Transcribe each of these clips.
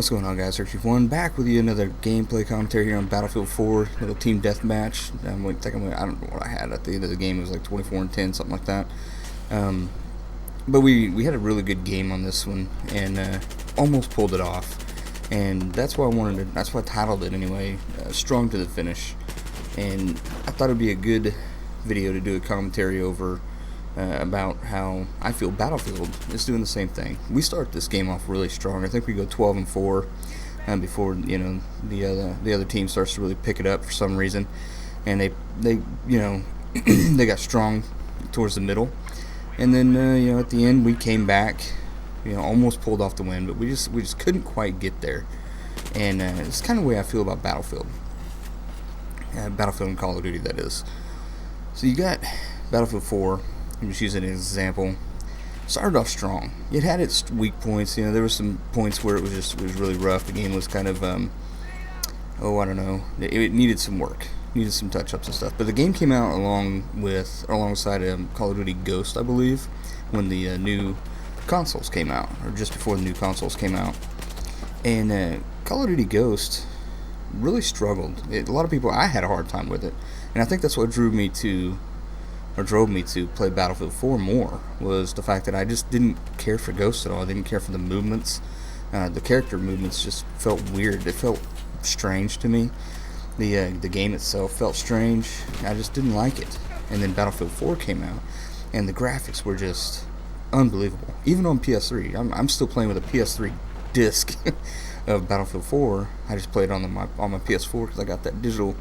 What's going on, guys? Search1 back with you another gameplay commentary here on Battlefield 4, little team deathmatch. I don't know what I had at the end of the game. It was like 24-10, something like that. But we had a really good game on this one and almost pulled it off. And that's why that's why I titled it anyway, Strong to the Finish. And I thought it'd be a good video to do a commentary over about how I feel Battlefield is doing the same thing. We start this game off really strong. I think we go 12-4 before the other team starts to really pick it up for some reason, and they they got strong towards the middle, and then at the end we came back, almost pulled off the win, but we just couldn't quite get there, and it's kind of the way I feel about Battlefield and Call of Duty, that is. So you got Battlefield 4. I'm just using an example. Started off strong. It had its weak points. There were some points where it was really rough. The game was kind of I don't know. It needed some work, needed some touch-ups and stuff. But the game came out alongside Call of Duty Ghost, I believe, when the new consoles came out, or just before the new consoles came out. And Call of Duty Ghost really struggled. A lot of people, I had a hard time with it, and I think that's what drove me to play Battlefield 4 more, was the fact that I just didn't care for Ghost at all. I didn't care for the movements. The character movements just felt weird. It felt strange to me. The game itself felt strange. I just didn't like it. And then Battlefield 4 came out, and the graphics were just unbelievable. Even on PS3, I'm still playing with a PS3 disc of Battlefield 4. I just played on my PS4 because I got that digital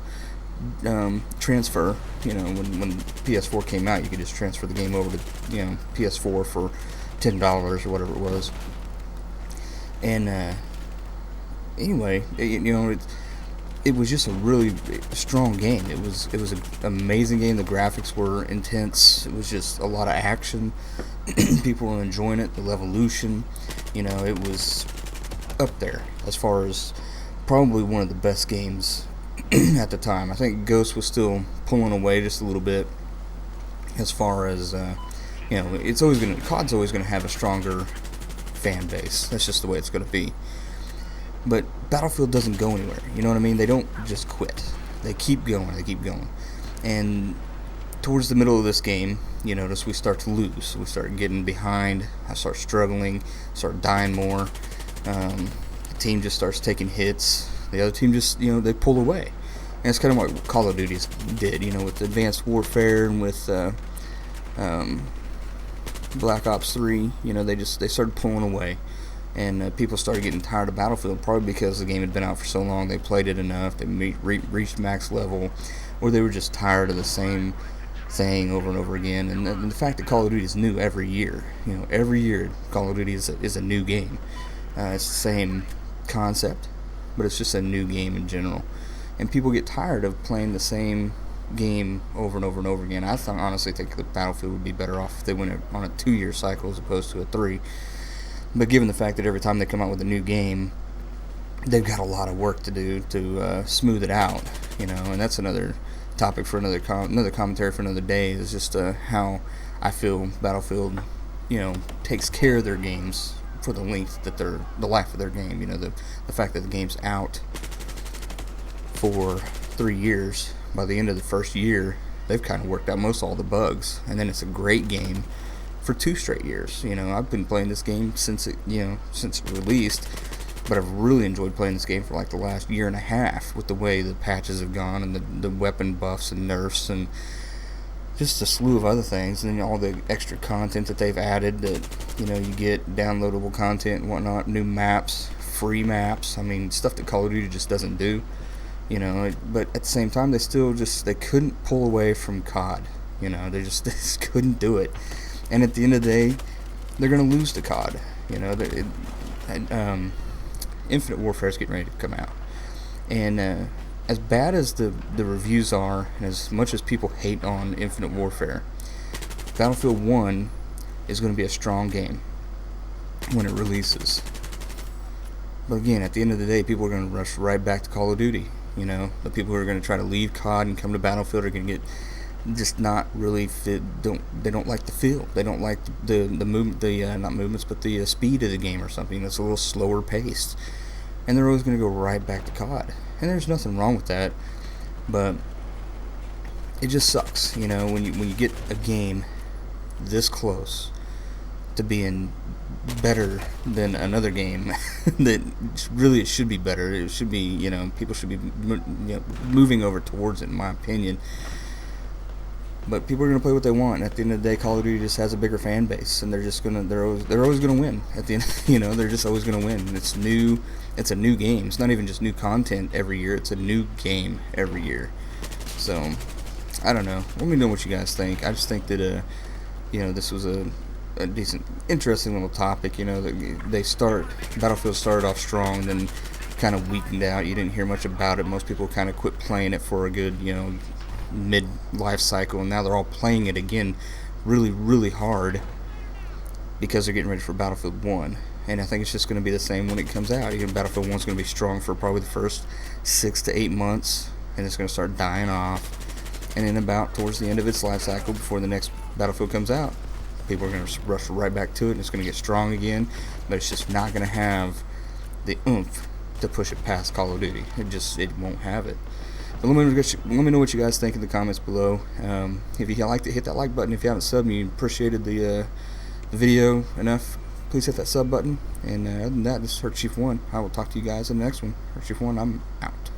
transfer. When PS4 came out, you could just transfer the game over to PS4 for $10 or whatever it was. And anyway, it was just a really strong game. It was an amazing game. The graphics were intense. It was just a lot of action. People were enjoying it. The Levolution, it was up there as far as probably one of the best games at the time. I think Ghost was still pulling away just a little bit, as far as COD's always gonna have a stronger fan base. That's just the way it's gonna be. But Battlefield doesn't go anywhere. You know what I mean? They don't just quit. They keep going. And towards the middle of this game, you notice we start to lose. We start getting behind. I start struggling. Start dying more. The team just starts taking hits. The other team just, they pull away. And it's kind of what Call of Duty did, with Advanced Warfare and with Black Ops 3. They started pulling away. And people started getting tired of Battlefield, probably because the game had been out for so long. They played it enough. They reached max level, or they were just tired of the same thing over and over again. And the fact that Call of Duty is new every year. Every year Call of Duty is a new game. It's the same concept, but it's just a new game in general. And people get tired of playing the same game over and over and over again. I honestly think that Battlefield would be better off if they went on a 2-year cycle as opposed to a 3. But given the fact that every time they come out with a new game, they've got a lot of work to do to smooth it out, and that's another topic for another commentary for another day, is just how I feel Battlefield, takes care of their games for the length that the life of their game. The fact that the game's out for 3 years. By the end of the first year, they've kind of worked out most all the bugs, and then it's a great game for 2 straight years. I've been playing this game since it released, but I've really enjoyed playing this game for like the last year and a half, with the way the patches have gone and the weapon buffs and nerfs and just a slew of other things, and then all the extra content that they've added that, you get downloadable content and whatnot, new maps, free maps, stuff that Call of Duty just doesn't do, but at the same time, they couldn't pull away from COD, they just couldn't do it, and at the end of the day, they're going to lose to COD, Infinite Warfare is getting ready to come out, and as bad as the reviews are, and as much as people hate on Infinite Warfare, Battlefield 1 is going to be a strong game when it releases. But again, at the end of the day, people are going to rush right back to Call of Duty. The people who are going to try to leave COD and come to Battlefield are going to get just not really fit. They don't like the feel. They don't like the movement, not movements, but the speed of the game or something that's a little slower paced. and they're always going to go right back to COD. And there's nothing wrong with that, but it just sucks, when you get a game this close to being better than another game that really it should be better. It should be, people should be moving over towards it, in my opinion. But people are gonna play what they want. At the end of the day, Call of Duty just has a bigger fan base, and they're always gonna win. At the end, they're just always gonna win. It's new. It's a new game. It's not even just new content every year. It's a new game every year. So, I don't know. Let me know what you guys think. I just think that this was a decent, interesting little topic. Battlefield started off strong, then kind of weakened out. You didn't hear much about it. Most people kind of quit playing it for a good, mid-life cycle, and now they're all playing it again really, really hard because they're getting ready for Battlefield 1. And I think it's just going to be the same when it comes out. Battlefield 1 is going to be strong for probably the first 6 to 8 months, and it's going to start dying off. And then about towards the end of its life cycle, before the next Battlefield comes out, people are going to rush right back to it, and it's going to get strong again, but it's just not going to have the oomph to push it past Call of Duty. It won't have it. But let me know what you guys think in the comments below. If you liked it, hit that like button. If you haven't subbed and you appreciated the video enough, please hit that sub button. And other than that, this is Hurt Chief 1. I will talk to you guys in the next one. Hurt Chief 1, I'm out.